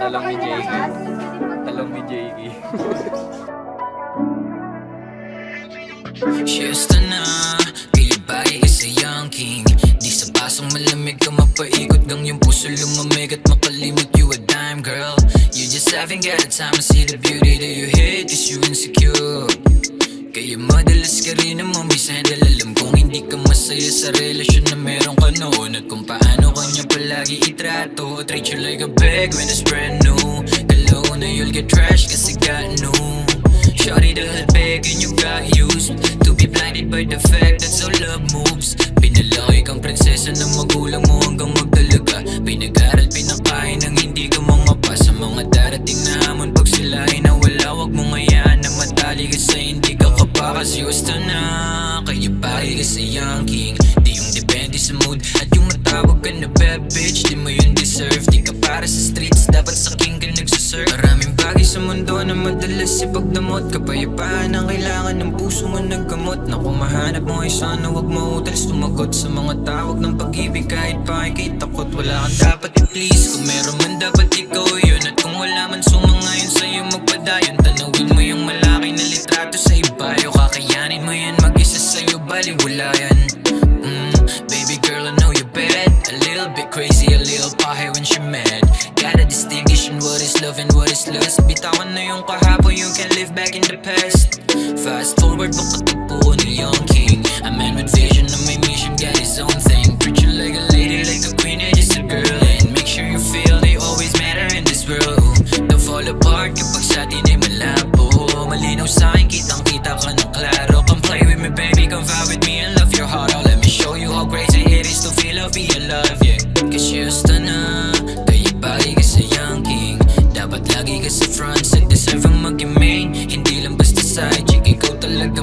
Talong ni Jakey. Talong ni Jakey. Siesta na, pilibay ka sa young king. Di sa basong malamig ka mapaikot gang yung puso lumamig at makalimot you a dime girl. You just haven't got time to see the beauty that you hate cause you insecure. Kaya madalas ka rin naman bisan dahil alam kong hindi ka masaya sa relasyon na meron ka noon. At kung paano kanya palagi itrato, treat you like a bag when it's brand new. Kalaw na you'll get trash kasi got new. Shawty the hood bag and you got used to be blinded by the fact that so love moves. Pinalaki kang prinsesa ng magulang mo hanggang magdalaga. Pinag-aral, pinakain ng hindi ka mangapa sa mga darating na hamon. Pag sila ay nawala, wag mong hayaan na matali kasi hindi ka kapaka. Siwasta na, kaya pake ka sa young king. Di yung depende sa mood at yung matawag ka na bad bitch. Di mo yun deserve, di ka para sa streets, dapat sa king ka nagsaserve. Maraming bagay sa mundo na madalas ipagdamot. Kapayapaan ang kailangan ng puso mo naggamot. Na kung mahanap mo ay sana wag mautal sumagot sa mga tawag ng pag-ibig kahit pa ay kay takot. Wala kang dapat i-please, kung meron man dapat ikaw yun. At kung wala man sumangayon sa'yo magpadayon, tanawin mo yung malaki na litrato sa ibayo. Kakayanin mo yan mag-isa sa'yo, baliwala yan. Baby girl, I know you're bad, a little bit crazy, a little pahe when she mad. Gotta distinguish in what is love and what is lust. Bitawan na yung kahapon, you can live back in the past. Fast forward, makatagpo ni young king. A man with vision, na may mission, got his own thing. Treat you like a lady, like a queen, and just a girl. And make sure you feel they always matter in this world. Don't fall apart kapag sa atin ay malabo. Malinaw sa'kin, kitang-kita ka ng klaro. Come play with me baby, come vibe with me and love your heart. Oh, let me show you how crazy it is to feel love, be alive, yeah. Kasi hasta na, kaya pake ka sa young king. Dapat lagi ka sa front, sa deserve ang mag-main. Hindi lang basta side chick, ikaw talaga